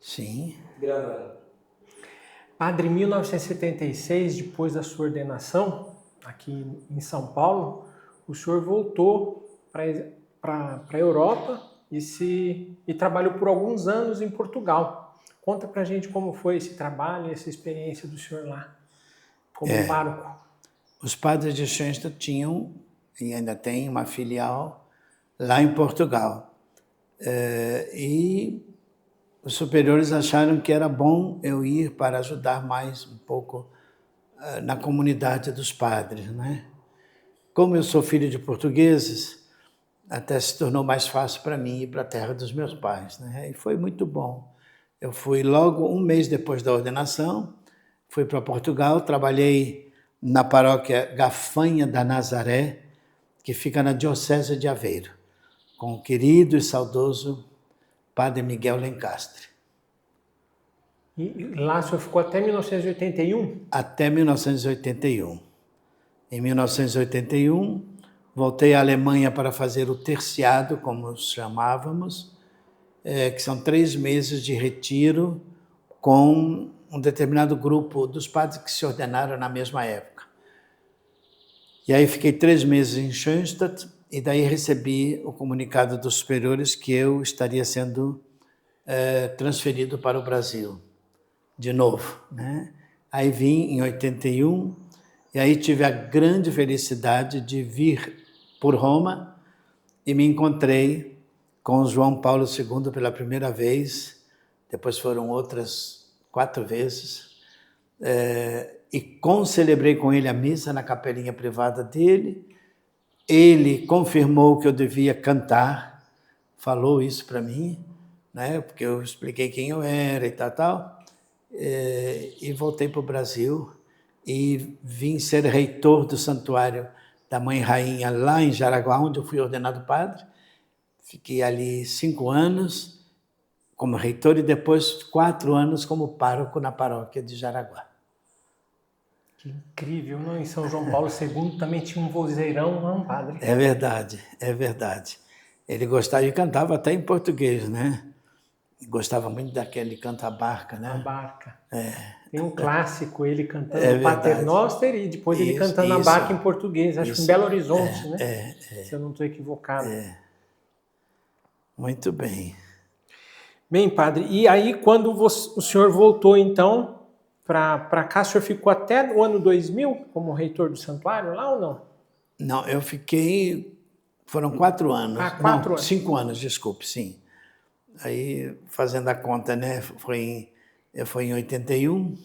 Sim. Gravando. Padre, em 1976, depois da sua ordenação, aqui em São Paulo, o senhor voltou para a Europa e trabalhou por alguns anos em Portugal. Conta pra gente como foi esse trabalho e essa experiência do senhor lá, como pároco. Os padres de Schoenstatt tinham, e ainda tem, uma filial lá em Portugal. E os superiores acharam que era bom eu ir para ajudar mais um pouco na comunidade dos padres, né? Como eu sou filho de portugueses, até se tornou mais fácil para mim ir para a terra dos meus pais, né? E foi muito bom. Eu fui logo um mês depois da ordenação, fui para Portugal, trabalhei na paróquia Gafanha da Nazaré, que fica na Diocese de Aveiro, com o querido e saudoso Padre Miguel Lencastre. E lá o senhor ficou até 1981? Até 1981. Em 1981, voltei à Alemanha para fazer o terciado, como chamávamos, que são 3 meses de retiro com um determinado grupo dos padres que se ordenaram na mesma época. E aí fiquei 3 meses em Schoenstatt e daí recebi o comunicado dos superiores que eu estaria sendo transferido para o Brasil, de novo, né? Aí vim em 81 e aí tive a grande felicidade de vir por Roma e me encontrei com João Paulo II pela primeira vez, depois foram outras 4 vezes, e concelebrei com ele a missa na capelinha privada dele. Ele confirmou que eu devia cantar, falou isso para mim, né? Porque eu expliquei quem eu era e tal, e voltei para o Brasil e vim ser reitor do santuário da Mãe Rainha lá em Jaraguá, onde eu fui ordenado padre. Fiquei ali 5 anos como reitor e depois 4 anos como pároco na paróquia de Jaraguá. Que incrível, não? Em São João Paulo II também tinha um vozeirão, não, padre? É verdade, é verdade. Ele gostava e cantava até em português, né? Gostava muito daquele Canta a Barca, né? A Barca. Tem um clássico, ele cantando É o Pater verdade. Noster e depois ele cantando a Isso, Barca em português, acho que em isso. Belo Horizonte, né? Se eu não estou equivocado. Muito bem. Bem, padre, e aí quando o senhor voltou então para cá, o senhor ficou até o ano 2000 como reitor do santuário lá ou não? Não, eu fiquei... Foram 4 anos. Ah, 4 não, anos. 5 anos, desculpe, sim. Aí, fazendo a conta, né? Eu fui em 81,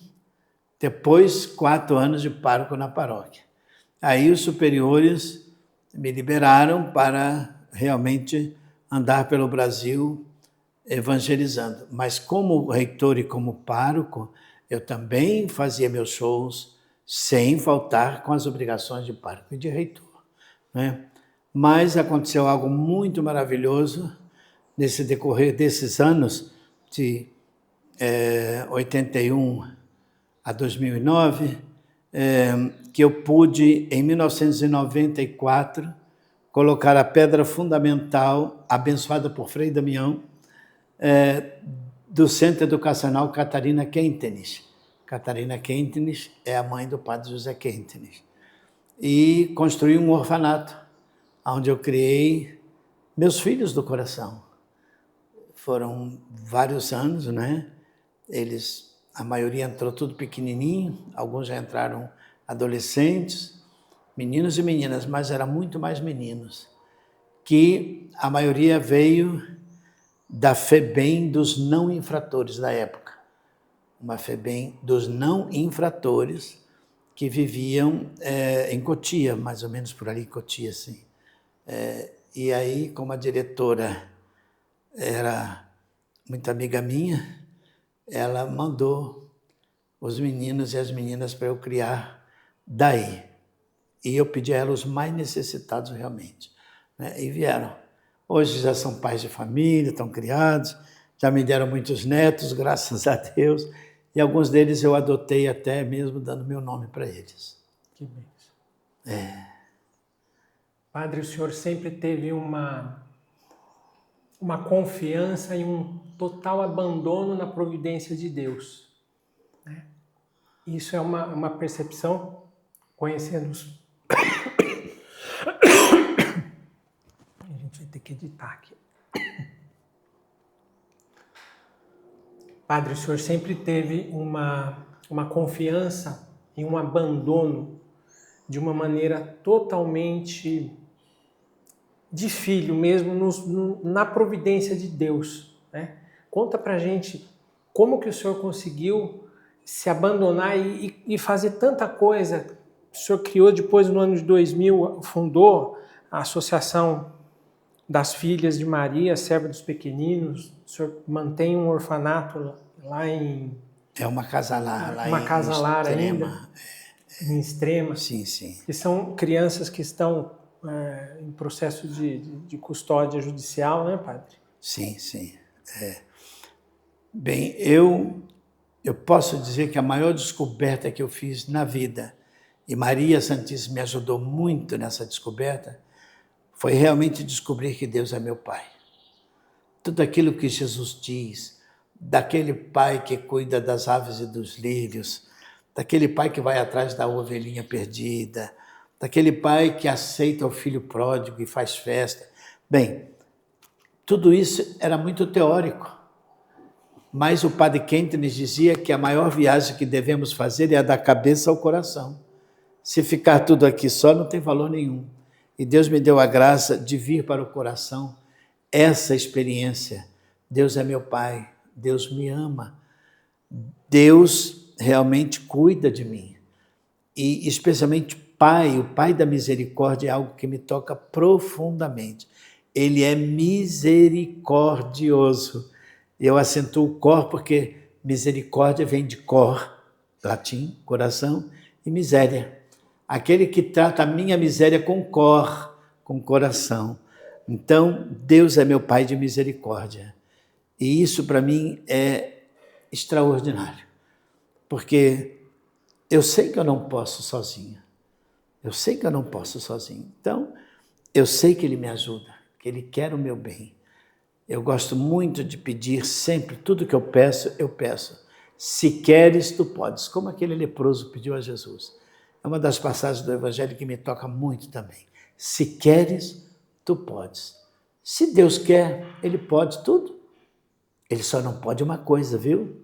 depois 4 anos de pároco na paróquia. Aí os superiores me liberaram para realmente andar pelo Brasil evangelizando. Mas como reitor e como pároco, eu também fazia meus shows sem faltar com as obrigações de pároco e de reitor, né? Mas aconteceu algo muito maravilhoso nesse decorrer desses anos, de 81 a 2009, que eu pude, em 1994, colocar a pedra fundamental, abençoada por Frei Damião, do Centro Educacional Catarina Quentenis. Catarina Quentenis é a mãe do padre José Quentenis. E construí um orfanato, onde eu criei meus filhos do coração. Foram vários anos, né? A maioria entrou tudo pequenininho, alguns já entraram adolescentes, meninos e meninas, mas era muito mais meninos, que a maioria veio da FEBEM dos não infratores da época. Uma FEBEM dos não infratores que viviam em Cotia, mais ou menos por ali, Cotia, assim. E aí, como a diretora era muito amiga minha, ela mandou os meninos e as meninas para eu criar daí. E eu pedi a ela os mais necessitados realmente, né? E vieram. Hoje já são pais de família, estão criados, já me deram muitos netos, graças a Deus, e alguns deles eu adotei até mesmo dando meu nome para eles. Que bênção. Padre, o senhor sempre teve uma uma confiança e um total abandono na providência de Deus. Né? Isso é uma percepção, conhecendo os... A gente vai ter que editar aqui. Padre, o senhor sempre teve uma confiança e um abandono de uma maneira totalmente de filho mesmo, na providência de Deus. Né? Conta pra gente como que o senhor conseguiu se abandonar e fazer tanta coisa. O senhor criou depois, no ano de 2000, fundou a Associação das Filhas de Maria, Serva dos Pequeninos. O senhor mantém um orfanato lá em... É uma casa lar lá uma em casa lar Extrema. ainda, em Extrema. Sim, sim. Que são crianças que estão em processo de custódia judicial, né, padre? Sim, sim. Bem, eu posso dizer que a maior descoberta que eu fiz na vida, e Maria Santíssima me ajudou muito nessa descoberta, foi realmente descobrir que Deus é meu Pai. Tudo aquilo que Jesus diz, daquele Pai que cuida das aves e dos lírios, daquele Pai que vai atrás da ovelhinha perdida, daquele Pai que aceita o filho pródigo e faz festa. Bem, tudo isso era muito teórico, mas o padre Kentenich dizia que a maior viagem que devemos fazer é a da cabeça ao coração. Se ficar tudo aqui só, não tem valor nenhum. E Deus me deu a graça de vir para o coração essa experiência. Deus é meu Pai, Deus me ama, Deus realmente cuida de mim. E especialmente Pai, o Pai da misericórdia é algo que me toca profundamente. Ele é misericordioso. Eu acentuo o cor porque misericórdia vem de cor, latim, coração, e miséria. Aquele que trata a minha miséria com cor, com coração. Então, Deus é meu Pai de misericórdia. E isso para mim é extraordinário. Porque eu sei que eu não posso sozinho. Eu sei que eu não posso sozinho. Então, eu sei que Ele me ajuda, que Ele quer o meu bem. Eu gosto muito de pedir sempre, tudo que eu peço. Se queres, tu podes. Como aquele leproso pediu a Jesus. É uma das passagens do Evangelho que me toca muito também. Se queres, tu podes. Se Deus quer, Ele pode tudo. Ele só não pode uma coisa, viu?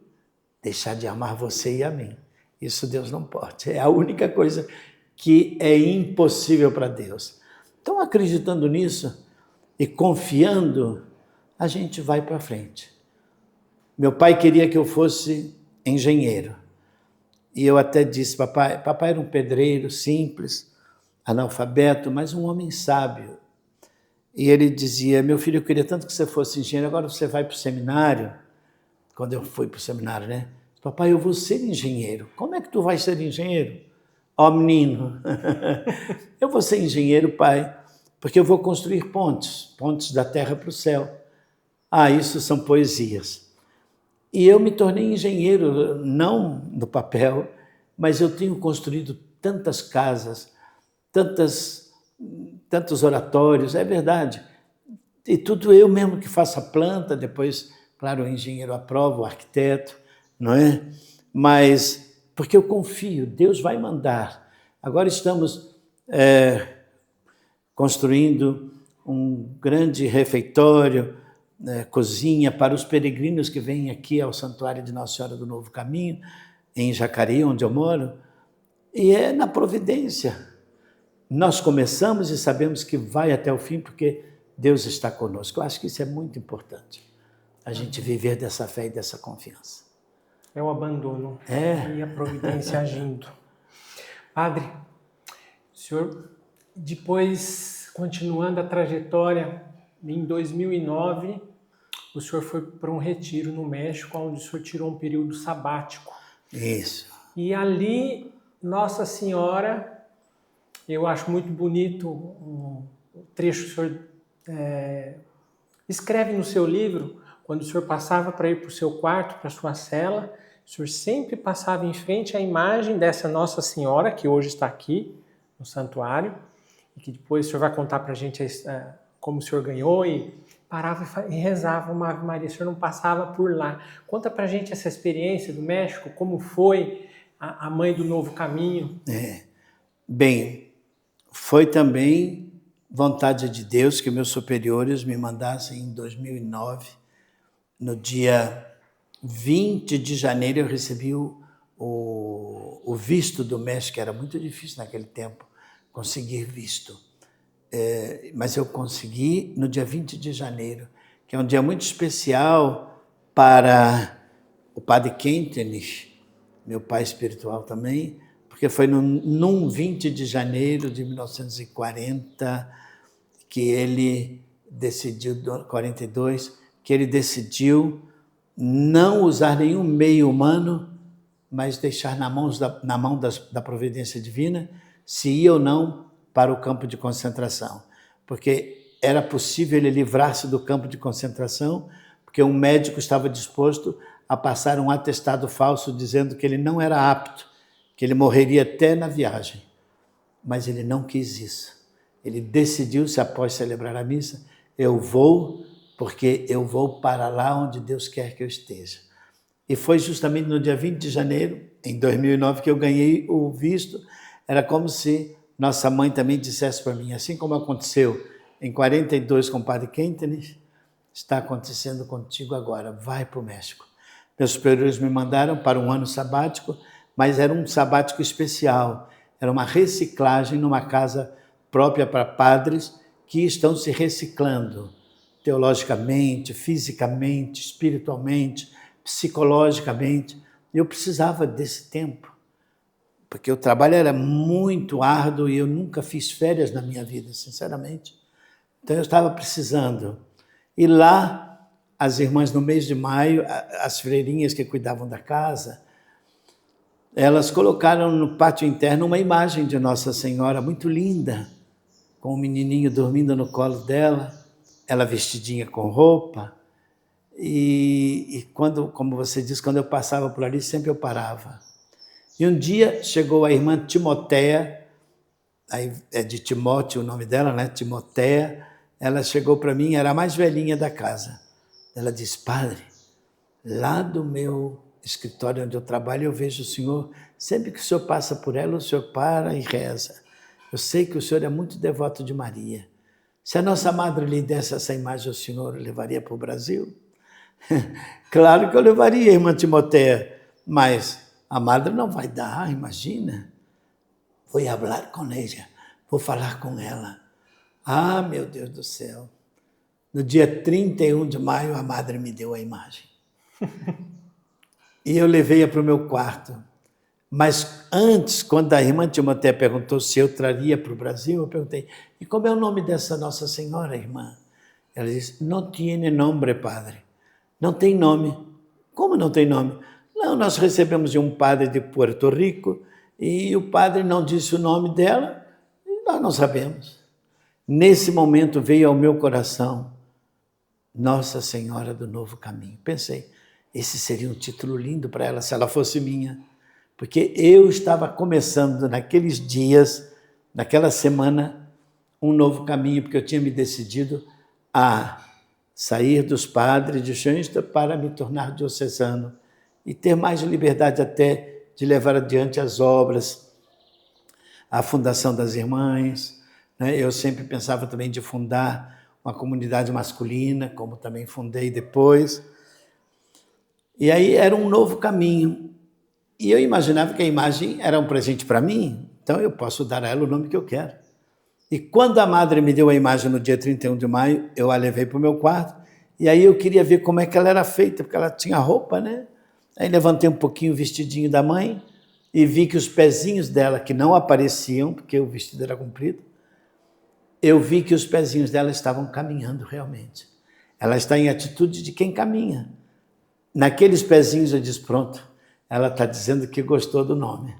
Deixar de amar você e a mim. Isso Deus não pode. É a única coisa que é impossível para Deus. Então, acreditando nisso e confiando, a gente vai para frente. Meu pai queria que eu fosse engenheiro. E eu até disse, papai era um pedreiro simples, analfabeto, mas um homem sábio. E ele dizia, meu filho, eu queria tanto que você fosse engenheiro, agora você vai para o seminário. Quando eu fui para o seminário, né? Papai, eu vou ser engenheiro. Como é que tu vai ser engenheiro? Ó, menino, eu vou ser engenheiro, pai, porque eu vou construir pontes da terra para o céu. Ah, isso são poesias. E eu me tornei engenheiro, não no papel, mas eu tenho construído tantas casas, tantos oratórios, é verdade. E tudo eu mesmo que faço a planta, depois, claro, o engenheiro aprova, o arquiteto, não é? Mas porque eu confio, Deus vai mandar. Agora estamos construindo um grande refeitório, cozinha para os peregrinos que vêm aqui ao Santuário de Nossa Senhora do Novo Caminho, em Jacareí, onde eu moro, e é na providência. Nós começamos e sabemos que vai até o fim, porque Deus está conosco. Eu acho que isso é muito importante, a gente viver dessa fé e dessa confiança. É o abandono e a providência agindo. Padre, o senhor, depois, continuando a trajetória, em 2009, o senhor foi para um retiro no México, onde o senhor tirou um período sabático. Isso. E ali, Nossa Senhora, eu acho muito bonito o trecho que o senhor escreve no seu livro, quando o senhor passava para ir para o seu quarto, para a sua cela, o senhor sempre passava em frente à imagem dessa Nossa Senhora, que hoje está aqui no santuário, e que depois o senhor vai contar para a gente como o senhor ganhou e parava e rezava uma Ave Maria. O senhor não passava por lá. Conta pra gente essa experiência do México, como foi a mãe do Novo Caminho. Bem, foi também vontade de Deus que meus superiores me mandassem em 2009, no dia 20 de janeiro eu recebi o visto do México. Era muito difícil naquele tempo conseguir visto. Mas eu consegui no dia 20 de janeiro, que é um dia muito especial para o padre Quentenis, meu pai espiritual também, porque foi num 20 de janeiro de 1940 que ele decidiu, 42, que ele decidiu não usar nenhum meio humano, mas deixar na mão da providência divina se ia ou não para o campo de concentração. Porque era possível ele livrar-se do campo de concentração, porque um médico estava disposto a passar um atestado falso dizendo que ele não era apto, que ele morreria até na viagem. Mas ele não quis isso. Ele decidiu-se, após celebrar a missa, eu vou, porque eu vou para lá onde Deus quer que eu esteja. E foi justamente no dia 20 de janeiro, em 2009, que eu ganhei o visto. Era como se nossa mãe também dissesse para mim, assim como aconteceu em 42 com o padre Quentenis, está acontecendo contigo agora, vai para o México. Meus superiores me mandaram para um ano sabático, mas era um sabático especial, era uma reciclagem numa casa própria para padres que estão se reciclando, teologicamente, fisicamente, espiritualmente, psicologicamente. Eu precisava desse tempo, porque o trabalho era muito árduo e eu nunca fiz férias na minha vida, sinceramente. Então eu estava precisando. E lá, as irmãs, no mês de maio, as freirinhas que cuidavam da casa, elas colocaram no pátio interno uma imagem de Nossa Senhora muito linda, com um menininho dormindo no colo dela, ela vestidinha com roupa. E quando, como você disse, quando eu passava por ali, sempre eu parava. E um dia chegou a irmã Timoteia, aí é de Timóteo o nome dela, né? Timoteia. Ela chegou para mim, era a mais velhinha da casa. Ela disse, padre, lá do meu escritório onde eu trabalho, eu vejo o senhor, sempre que o senhor passa por ela, o senhor para e reza. Eu sei que o senhor é muito devoto de Maria. Se a nossa madre lhe desse essa imagem, o senhor levaria para o Brasil? Claro que eu levaria, irmã Timoteia, mas a madre não vai dar, imagina. Vou falar com ela, vou falar com ela. Ah, meu Deus do céu. No dia 31 de maio, a madre me deu a imagem. E eu levei-a para o meu quarto. Mas antes, quando a irmã Timoteia perguntou se eu traria para o Brasil, eu perguntei, e como é o nome dessa Nossa Senhora, irmã? Ela disse, não tiene nombre, padre. Não tem nome. Como não tem nome? Não, nós recebemos de um padre de Puerto Rico e o padre não disse o nome dela e nós não sabemos. Nesse momento veio ao meu coração Nossa Senhora do Novo Caminho. Pensei, esse seria um título lindo para ela se ela fosse minha, porque eu estava começando naqueles dias, naquela semana, um novo caminho, porque eu tinha me decidido a sair dos padres de Schoenstatt para me tornar diocesano e ter mais liberdade até de levar adiante as obras, a fundação das irmãs. Eu sempre pensava também de fundar uma comunidade masculina, como também fundei depois. E aí era um novo caminho. E eu imaginava que a imagem era um presente para mim, então eu posso dar a ela o nome que eu quero. E quando a madre me deu a imagem no dia 31 de maio, eu a levei para o meu quarto, e aí eu queria ver como é que ela era feita, porque ela tinha roupa, né? Aí levantei um pouquinho o vestidinho da mãe e vi que os pezinhos dela, que não apareciam, porque o vestido era comprido, eu vi que os pezinhos dela estavam caminhando realmente. Ela está em atitude de quem caminha. Naqueles pezinhos eu disse, pronto, ela está dizendo que gostou do nome.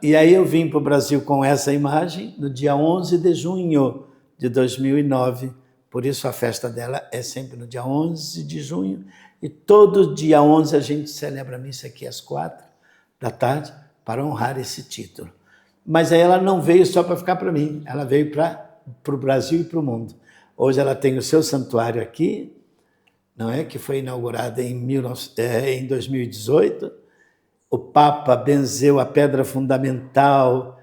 E aí eu vim para o Brasil com essa imagem no dia 11 de junho de 2009. Por isso a festa dela é sempre no dia 11 de junho. E todo dia 11 a gente celebra a missa aqui às 4 da tarde para honrar esse título. Mas aí ela não veio só para ficar para mim, ela veio para o Brasil e para o mundo. Hoje ela tem o seu santuário aqui, não é? Que foi inaugurada em 2018. O Papa benzeu a pedra fundamental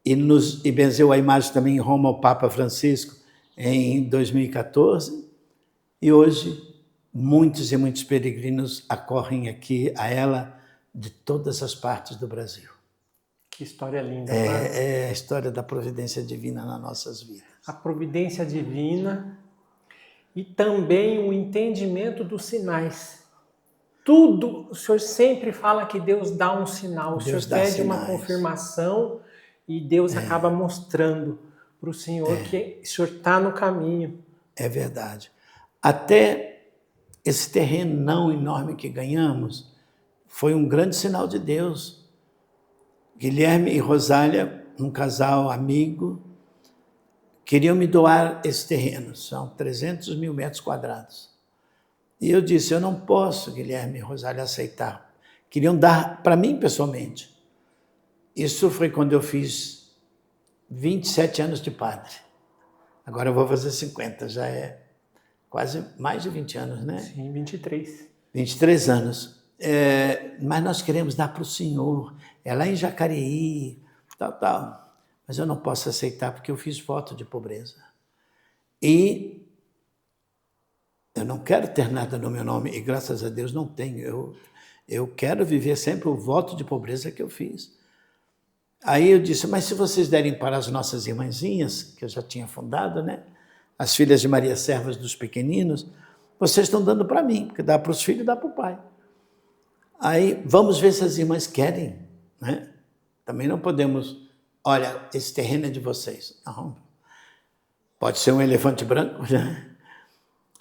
e benzeu a imagem também em Roma ao Papa Francisco em 2014. E hoje muitos e muitos peregrinos acorrem aqui a ela de todas as partes do Brasil. Que história linda. É a história da providência divina nas nossas vidas. A providência divina e também o entendimento dos sinais. Tudo, o senhor sempre fala que Deus dá um sinal, o senhor pede uma confirmação e Deus acaba mostrando para o senhor que o senhor está no caminho. É verdade. Até esse terrenão enorme que ganhamos foi um grande sinal de Deus. Guilherme e Rosália, um casal amigo, queriam me doar esse terreno, são 300 mil metros quadrados. E eu disse, eu não posso, Guilherme e Rosália, aceitar. Queriam dar para mim pessoalmente. Isso foi quando eu fiz 27 anos de padre. Agora eu vou fazer 50, já é quase mais de 20 anos, né? Sim, 23. 23 anos. Mas nós queremos dar para o Senhor. É lá em Jacareí, tal. Mas eu não posso aceitar porque eu fiz voto de pobreza. E eu não quero ter nada no meu nome, e graças a Deus não tenho. Eu quero viver sempre o voto de pobreza que eu fiz. Aí eu disse, mas se vocês derem para as nossas irmãzinhas, que eu já tinha fundado, né? As filhas de Maria Servas dos Pequeninos, vocês estão dando para mim, porque dá para os filhos e dá para o pai. Aí vamos ver se as irmãs querem, né? Também não podemos, olha, esse terreno é de vocês. Não. Pode ser um elefante branco, né?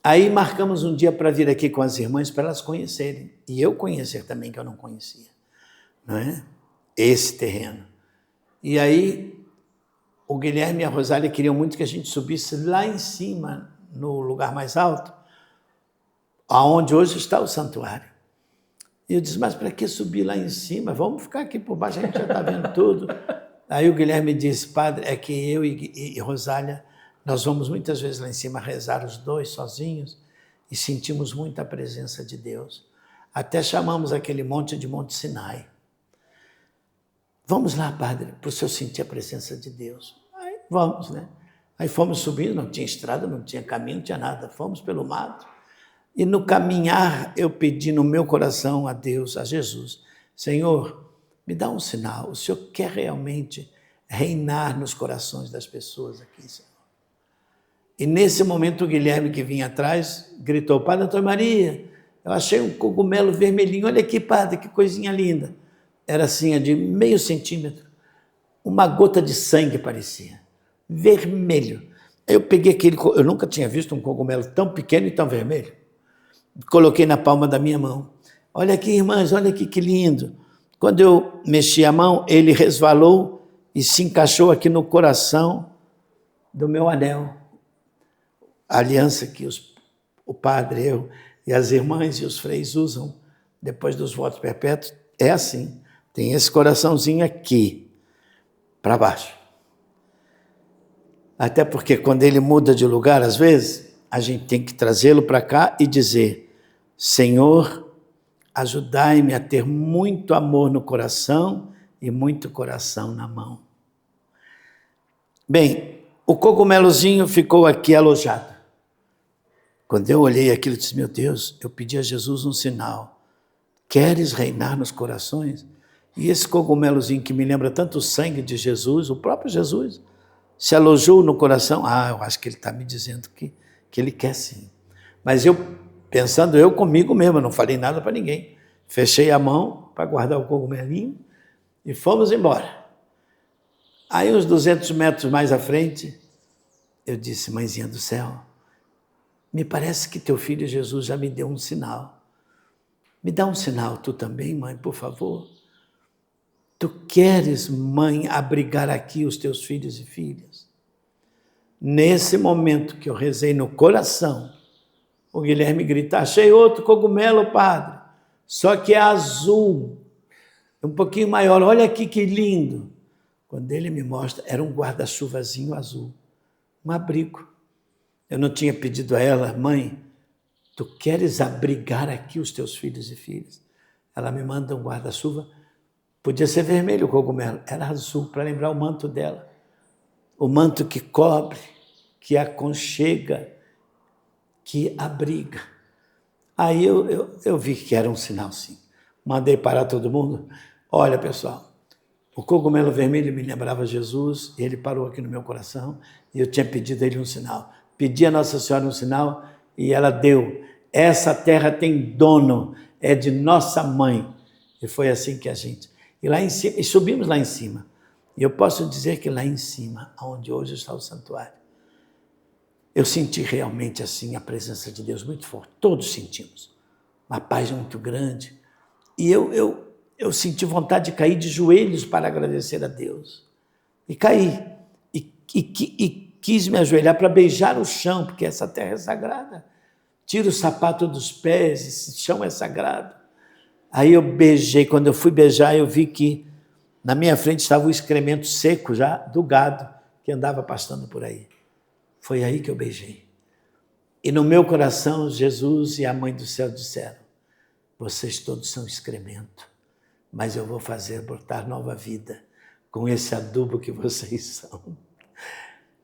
Aí marcamos um dia para vir aqui com as irmãs para elas conhecerem. E eu conhecer também, que eu não conhecia, não é? Esse terreno. E aí o Guilherme e a Rosália queriam muito que a gente subisse lá em cima, no lugar mais alto, aonde hoje está o santuário. E eu disse, mas para que subir lá em cima? Vamos ficar aqui por baixo, a gente já está vendo tudo. Aí o Guilherme disse, padre, é que eu e Rosália, nós vamos muitas vezes lá em cima rezar os dois sozinhos e sentimos muita presença de Deus. Até chamamos aquele monte de Monte Sinai. Vamos lá, padre, para o senhor sentir a presença de Deus. Aí vamos, né? Aí fomos subindo, não tinha estrada, não tinha caminho, não tinha nada. Fomos pelo mato. E no caminhar eu pedi no meu coração a Deus, a Jesus, Senhor, me dá um sinal. O Senhor quer realmente reinar nos corações das pessoas aqui, Senhor. E nesse momento o Guilherme, que vinha atrás, gritou, Padre Antônio Maria, eu achei um cogumelo vermelhinho, olha aqui, padre, que coisinha linda. Era assim, de meio centímetro, uma gota de sangue parecia, vermelho. Eu peguei aquele, eu nunca tinha visto um cogumelo tão pequeno e tão vermelho. Coloquei na palma da minha mão. Olha aqui, irmãs, olha aqui que lindo. Quando eu mexi a mão, ele resvalou e se encaixou aqui no coração do meu anel. A aliança que o padre, eu e as irmãs e os freis usam depois dos votos perpétuos é assim. Tem esse coraçãozinho aqui, para baixo. Até porque quando ele muda de lugar, às vezes, a gente tem que trazê-lo para cá e dizer, Senhor, ajudai-me a ter muito amor no coração e muito coração na mão. Bem, o cogumelozinho ficou aqui alojado. Quando eu olhei aquilo, eu disse, meu Deus, eu pedi a Jesus um sinal. Queres reinar nos corações? E esse cogumelozinho que me lembra tanto o sangue de Jesus, o próprio Jesus, se alojou no coração. Ah, eu acho que ele está me dizendo que ele quer sim. Mas pensando eu comigo mesmo, não falei nada para ninguém. Fechei a mão para guardar o cogumelinho e fomos embora. Aí uns 200 metros mais à frente, eu disse, mãezinha do céu, me parece que teu filho Jesus já me deu um sinal. Me dá um sinal, tu também, mãe, por favor. Tu queres, mãe, abrigar aqui os teus filhos e filhas? Nesse momento que eu rezei no coração, o Guilherme grita, achei outro cogumelo, padre, só que é azul, um pouquinho maior, olha aqui que lindo. Quando ele me mostra, era um guarda-chuvazinho azul, um abrigo. Eu não tinha pedido a ela, mãe, tu queres abrigar aqui os teus filhos e filhas? Ela me manda um guarda-chuva, podia ser vermelho o cogumelo, era azul, para lembrar o manto dela. O manto que cobre, que aconchega, que abriga. Aí eu vi que era um sinal, sim. Mandei parar todo mundo. Olha, pessoal, o cogumelo vermelho me lembrava Jesus, e ele parou aqui no meu coração, e eu tinha pedido a ele um sinal. Pedi a Nossa Senhora um sinal, e ela deu. Essa terra tem dono, é de nossa mãe. E foi assim que a gente... E lá em cima, e subimos lá em cima. E eu posso dizer que lá em cima, onde hoje está o santuário, eu senti realmente assim a presença de Deus muito forte. Todos sentimos. Uma paz muito grande. E eu senti vontade de cair de joelhos para agradecer a Deus. E caí. E quis me ajoelhar para beijar o chão, porque essa terra é sagrada. Tira o sapato dos pés, esse chão é sagrado. Aí eu beijei. Quando eu fui beijar, eu vi que na minha frente estava o excremento seco já do gado que andava pastando por aí. Foi aí que eu beijei. E no meu coração, Jesus e a Mãe do Céu disseram, vocês todos são excremento, mas eu vou fazer brotar nova vida com esse adubo que vocês são.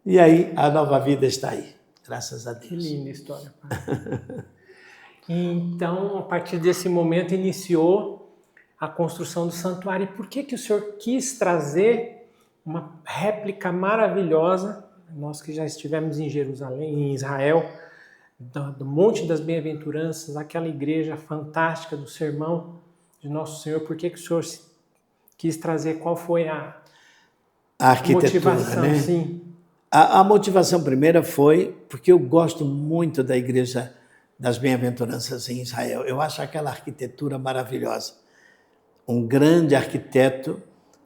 E aí, a nova vida está aí, graças a Deus. Que linda história, Padre. Então, a partir desse momento, iniciou a construção do santuário. E por que o senhor quis trazer uma réplica maravilhosa? Nós que já estivemos em Jerusalém, em Israel, do Monte das Bem-aventuranças, aquela igreja fantástica do sermão de Nosso Senhor, por que o senhor quis trazer? Qual foi a arquitetura, motivação? né? Sim. A motivação primeira foi porque eu gosto muito da igreja das Bem-aventuranças em Israel. Eu acho aquela arquitetura maravilhosa. Um grande arquiteto,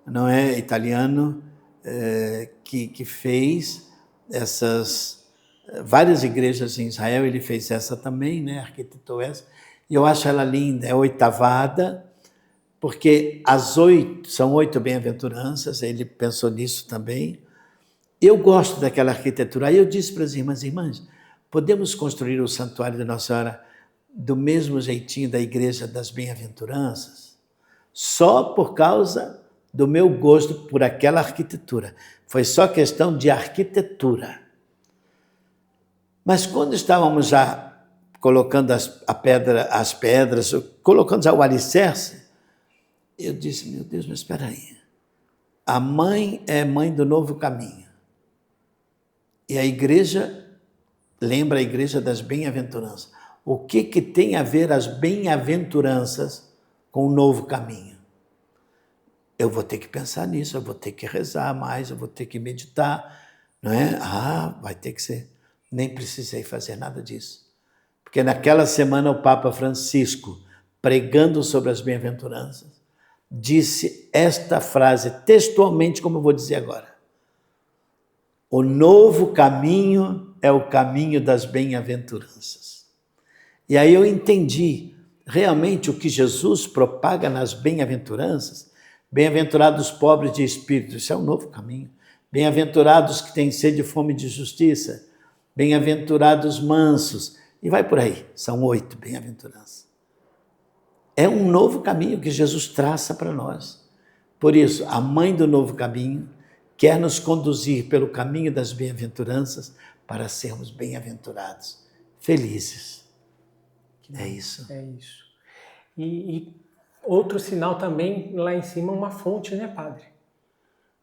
não é, italiano, que fez essas várias igrejas em Israel, ele fez essa também, né? Arquitetou essa, e eu acho ela linda, é oitavada, porque são 8 bem-aventuranças, ele pensou nisso também. Eu gosto daquela arquitetura. Aí eu disse para as irmãs, podemos construir o santuário da Nossa Senhora do mesmo jeitinho da igreja das bem-aventuranças? Só por causa do meu gosto por aquela arquitetura. Foi só questão de arquitetura. Mas quando estávamos já colocando as pedras, colocando já o alicerce, eu disse, meu Deus, mas espera aí. A mãe é mãe do novo caminho. E a igreja, lembra a igreja das bem-aventuranças. O que tem a ver as bem-aventuranças com o novo caminho? Eu vou ter que pensar nisso, eu vou ter que rezar mais, eu vou ter que meditar, não é? Vai ter que ser. Nem precisei fazer nada disso. Porque naquela semana o Papa Francisco, pregando sobre as bem-aventuranças, disse esta frase textualmente, como eu vou dizer agora. O novo caminho é o caminho das bem-aventuranças. E aí eu entendi realmente o que Jesus propaga nas bem-aventuranças. Bem-aventurados pobres de espírito, isso é um novo caminho. Bem-aventurados que têm sede e fome de justiça. Bem-aventurados mansos. E vai por aí, são 8 bem-aventuranças. É um novo caminho que Jesus traça para nós. Por isso, a mãe do novo caminho quer nos conduzir pelo caminho das bem-aventuranças para sermos bem-aventurados, felizes. É isso. É isso. E outro sinal também, lá em cima, uma fonte, né, padre?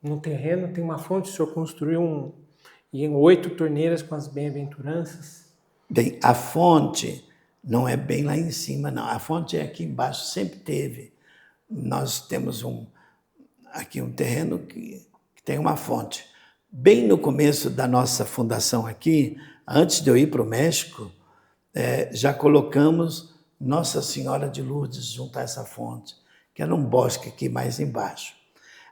No terreno tem uma fonte, o senhor construiu e 8 torneiras com as bem-aventuranças. Bem, a fonte não é bem lá em cima, não. A fonte é aqui embaixo, sempre teve. Nós temos aqui um terreno que tem uma fonte. Bem no começo da nossa fundação aqui, antes de eu ir para o México, já colocamos Nossa Senhora de Lourdes junto a essa fonte, que era um bosque aqui mais embaixo.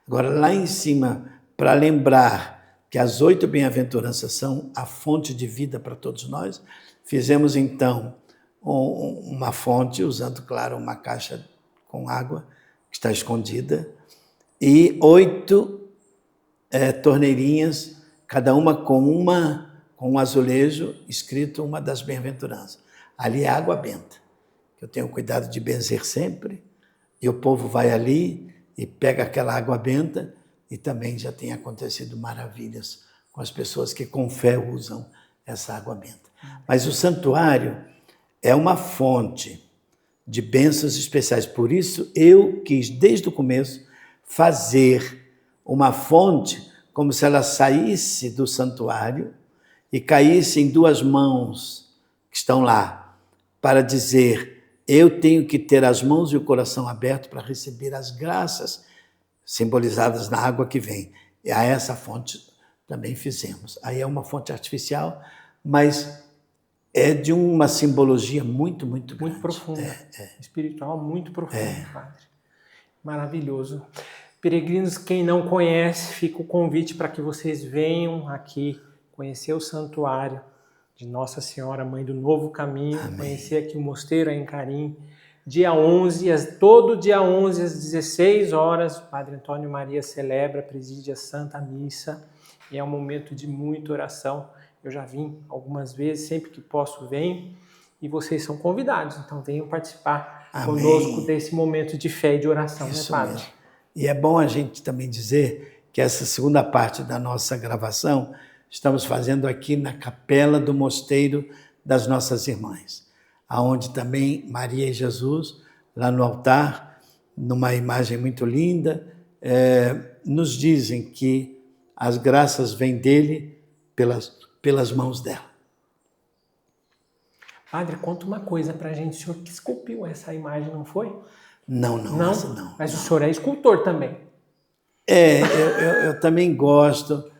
Agora, lá em cima, para lembrar que as 8 bem-aventuranças são a fonte de vida para todos nós, fizemos então uma fonte, usando, claro, uma caixa com água, que está escondida, e 8 torneirinhas, cada uma com com um azulejo escrito uma das bem-aventuranças. Ali é água benta, que eu tenho cuidado de benzer sempre, e o povo vai ali e pega aquela água benta, e também já tem acontecido maravilhas com as pessoas que com fé usam essa água benta. Mas o santuário é uma fonte de bênçãos especiais. Por isso, eu quis, desde o começo, fazer uma fonte como se ela saísse do santuário e caísse em duas mãos que estão lá, para dizer, eu tenho que ter as mãos e o coração aberto para receber as graças simbolizadas na água que vem. E a essa fonte também fizemos. Aí é uma fonte artificial, mas é de uma simbologia muito, muito grande. Muito profunda, espiritual muito profunda, Padre. Maravilhoso. Peregrinos, quem não conhece, fica o convite para que vocês venham aqui conhecer o santuário de Nossa Senhora, Mãe do Novo Caminho, Amém. Conhecer aqui o Mosteiro em Carim. Dia 11, todo dia 11 às 16 horas, o Padre Antônio Maria celebra, preside a Santa Missa, e é um momento de muita oração. Eu já vim algumas vezes, sempre que posso venho, e vocês são convidados, então venham participar Amém. Conosco desse momento de fé e de oração, Isso né, Padre? Mesmo. E é bom a gente também dizer que essa segunda parte da nossa gravação estamos fazendo aqui na capela do Mosteiro das Nossas Irmãs, aonde também Maria e Jesus, lá no altar, numa imagem muito linda, nos dizem que as graças vêm dele pelas mãos dela. Padre, conta uma coisa pra gente, o senhor que esculpiu essa imagem, não foi? Não. Mas o senhor é escultor também. Eu também gosto.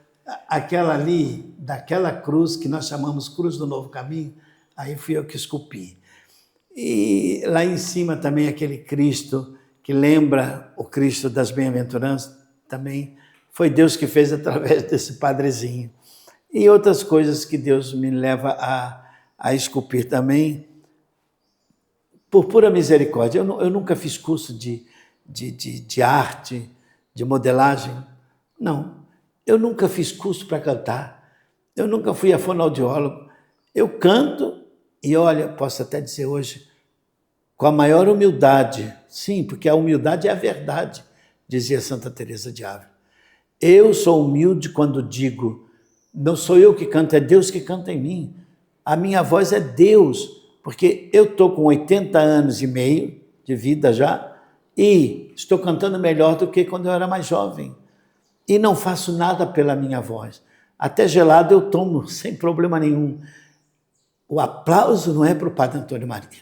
Aquela ali, daquela cruz que nós chamamos Cruz do Novo Caminho, aí fui eu que esculpi. E lá em cima também aquele Cristo que lembra o Cristo das Bem-aventuranças, também foi Deus que fez através desse padrezinho. E outras coisas que Deus me leva a esculpir também, por pura misericórdia. Eu nunca fiz curso de arte, de modelagem, não. Eu nunca fiz curso para cantar, eu nunca fui a fonoaudiólogo. Eu canto e, olha, posso até dizer hoje, com a maior humildade, sim, porque a humildade é a verdade, dizia Santa Teresa de Ávila. Eu sou humilde quando digo, não sou eu que canto, é Deus que canta em mim. A minha voz é Deus, porque eu estou com 80 anos e meio de vida já e estou cantando melhor do que quando eu era mais jovem. E não faço nada pela minha voz. Até gelado eu tomo, sem problema nenhum. O aplauso não é para o Padre Antônio Maria.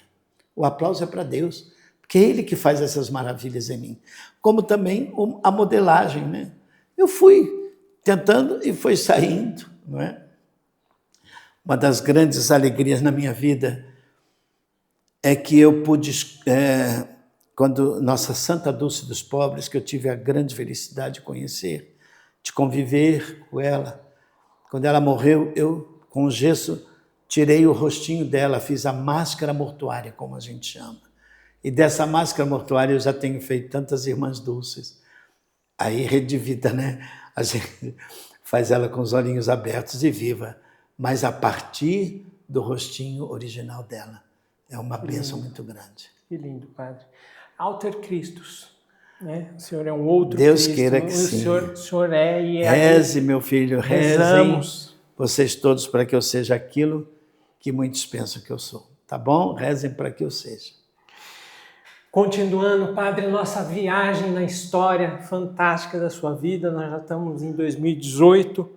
O aplauso é para Deus, porque é Ele que faz essas maravilhas em mim. Como também a modelagem, né? Eu fui tentando e foi saindo, não é? Uma das grandes alegrias na minha vida é que eu pude, quando Nossa Santa Dulce dos Pobres, que eu tive a grande felicidade de conhecer, de conviver com ela. Quando ela morreu, eu, com gesso, tirei o rostinho dela, fiz a máscara mortuária, como a gente chama. E dessa máscara mortuária eu já tenho feito tantas irmãs dulces. Aí, redivida, né? A gente faz ela com os olhinhos abertos e viva, mas a partir do rostinho original dela. É uma bênção muito grande. Que lindo, Padre. Alter Christus, né? O Senhor é um outro Deus Cristo. Queira que sim. O senhor é e é. Reze, meu filho, rezem rezamos. Vocês todos para que eu seja aquilo que muitos pensam que eu sou. Tá bom? Rezem para que eu seja. Continuando, Padre, nossa viagem na história fantástica da sua vida. Nós já estamos em 2018.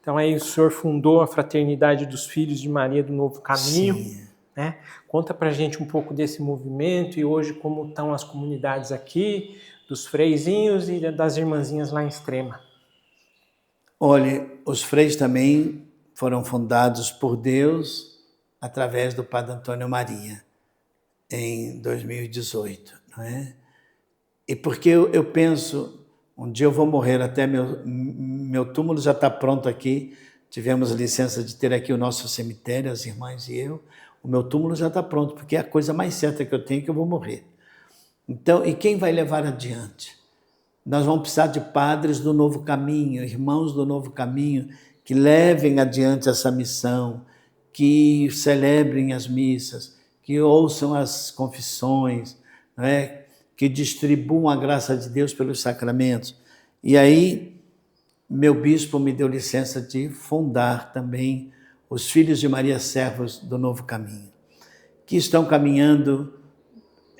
Então aí o senhor fundou a Fraternidade dos Filhos de Maria do Novo Caminho. Sim. Né? Conta pra gente um pouco desse movimento e hoje como estão as comunidades aqui, dos freizinhos e das irmãzinhas lá em Extrema. Olha, os freis também foram fundados por Deus através do Padre Antônio Maria, em 2018. Não é? E porque eu penso, um dia eu vou morrer, até meu túmulo já está pronto aqui, tivemos licença de ter aqui o nosso cemitério, as irmãs e eu, o meu túmulo já está pronto, porque é a coisa mais certa que eu tenho que eu vou morrer. Então, e quem vai levar adiante? Nós vamos precisar de padres do Novo Caminho, irmãos do Novo Caminho, que levem adiante essa missão, que celebrem as missas, que ouçam as confissões, não é? Que distribuam a graça de Deus pelos sacramentos. E aí, meu bispo me deu licença de fundar também os Filhos de Maria Servos do Novo Caminho, que estão caminhando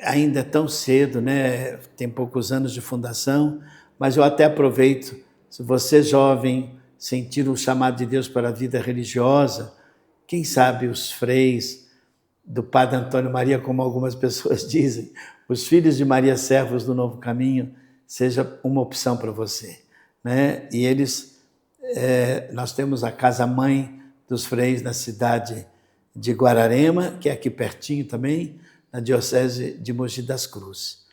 ainda tão cedo, né? Tem poucos anos de fundação, mas eu até aproveito, se você jovem sentir um chamado de Deus para a vida religiosa, quem sabe os freis do Padre Antônio Maria, como algumas pessoas dizem, os Filhos de Maria Servos do Novo Caminho, seja uma opção para você, né? E eles, nós temos a casa-mãe dos freis na cidade de Guararema, que é aqui pertinho também, na diocese de Mogi das Cruzes.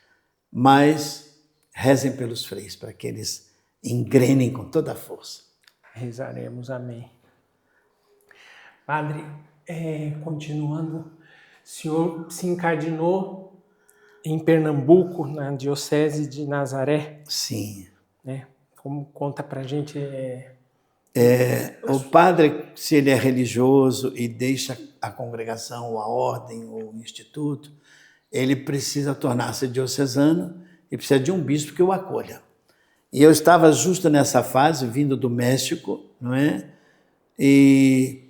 Mas rezem pelos freis, para que eles engrenem com toda a força. Rezaremos, amém. Padre, continuando, o senhor se encardinou em Pernambuco, na diocese de Nazaré. Sim. Né? Como conta pra gente... O padre, se ele é religioso e deixa a congregação, a ordem, o instituto, ele precisa tornar-se diocesano e precisa de um bispo que o acolha. E eu estava justo nessa fase, vindo do México, não é? E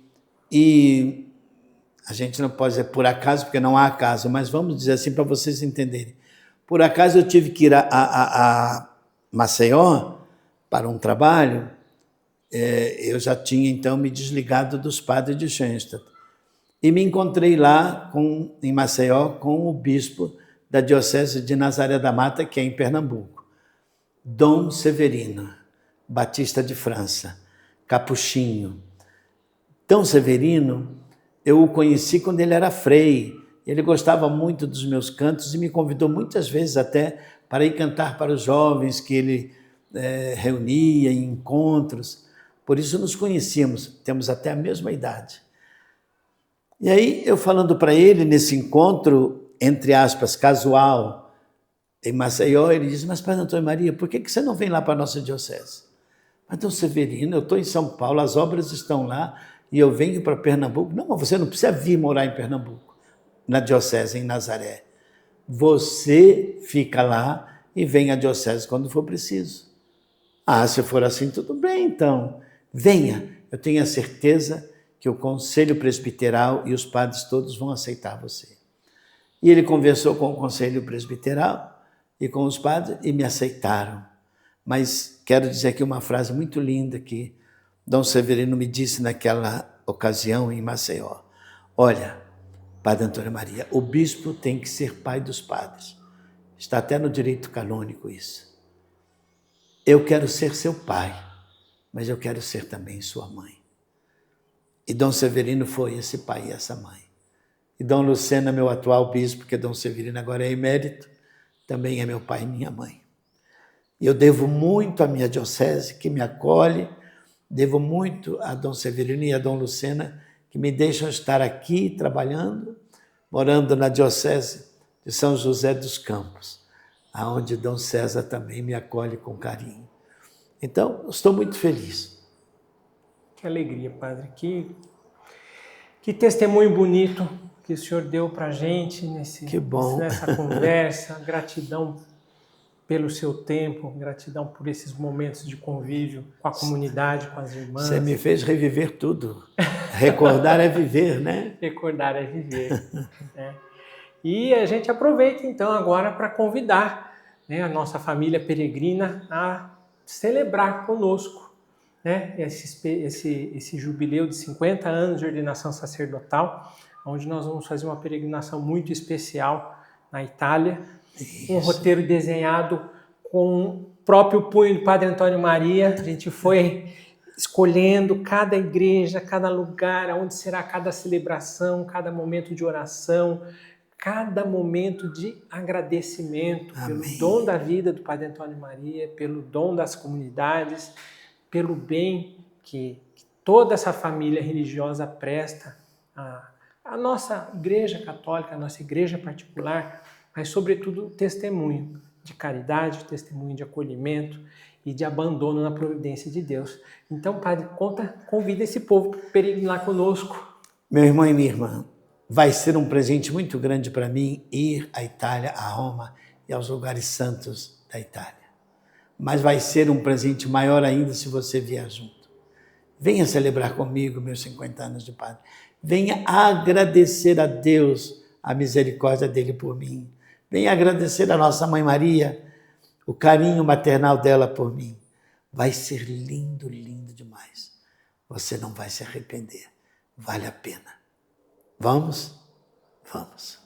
a gente não pode dizer por acaso, porque não há acaso, mas vamos dizer assim para vocês entenderem. Por acaso eu tive que ir a Maceió para um trabalho. Eu já tinha então me desligado dos padres de Schoenstatt e me encontrei lá em Maceió com o bispo da diocese de Nazaré da Mata, que é em Pernambuco, Dom Severino Batista de França, capuchinho. Dom Severino, eu o conheci quando ele era frei. Ele gostava muito dos meus cantos e me convidou muitas vezes até para ir cantar para os jovens que ele reunia em encontros. Por isso nos conhecíamos, temos até a mesma idade. E aí, eu falando para ele, nesse encontro, entre aspas, casual, em Maceió, ele diz, mas Padre Antônio Maria, por que você não vem lá para a nossa diocese? Mas Dom Severino, eu estou em São Paulo, as obras estão lá, e eu venho para Pernambuco. Não, mas você não precisa vir morar em Pernambuco, na diocese, em Nazaré. Você fica lá e vem à diocese quando for preciso. Se for assim, tudo bem, então. Venha, eu tenho a certeza que o Conselho Presbiteral e os padres todos vão aceitar você. E ele conversou com o Conselho Presbiteral e com os padres e me aceitaram. Mas quero dizer aqui uma frase muito linda que Dom Severino me disse naquela ocasião em Maceió. Olha, Padre Antônio Maria, o bispo tem que ser pai dos padres. Está até no direito canônico isso. Eu quero ser seu pai, mas eu quero ser também sua mãe. E Dom Severino foi esse pai e essa mãe. E Dom Lucena, meu atual bispo, porque Dom Severino agora é emérito, também é meu pai e minha mãe. E eu devo muito à minha diocese, que me acolhe, devo muito a Dom Severino e a Dom Lucena, que me deixam estar aqui trabalhando, morando na diocese de São José dos Campos, aonde Dom César também me acolhe com carinho. Então, estou muito feliz. Que alegria, Padre. Que testemunho bonito que o senhor deu para a gente nessa conversa. Gratidão pelo seu tempo, gratidão por esses momentos de convívio com a comunidade, com as irmãs. Você me fez reviver tudo. Recordar é viver, né? Recordar é viver. Né? E a gente aproveita, então, agora para convidar, né, a nossa família peregrina a celebrar conosco, né, esse jubileu de 50 anos de ordenação sacerdotal, onde nós vamos fazer uma peregrinação muito especial na Itália. Isso. Um roteiro desenhado com o próprio punho do Padre Antônio Maria. A gente foi escolhendo cada igreja, cada lugar, onde será cada celebração, cada momento de oração, cada momento de agradecimento. Amém. Pelo dom da vida do Padre Antônio Maria, pelo dom das comunidades, pelo bem que toda essa família religiosa presta à nossa igreja católica, à nossa igreja particular, mas sobretudo testemunho de caridade, testemunho de acolhimento e de abandono na providência de Deus. Então, Padre, convida esse povo para peregrinar conosco. Meu irmão e minha irmã, vai ser um presente muito grande para mim ir à Itália, a Roma e aos lugares santos da Itália. Mas vai ser um presente maior ainda se você vier junto. Venha celebrar comigo meus 50 anos de padre. Venha agradecer a Deus a misericórdia dele por mim. Venha agradecer a nossa Mãe Maria, o carinho maternal dela por mim. Vai ser lindo, lindo demais. Você não vai se arrepender. Vale a pena. Vamos? Vamos.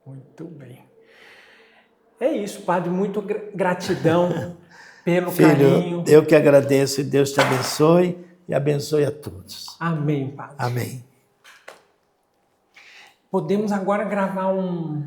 Muito bem. É isso, Padre. Muito gratidão pelo Filho, carinho. eu que agradeço e Deus te abençoe e abençoe a todos. Amém, Padre. Amém. Podemos agora gravar um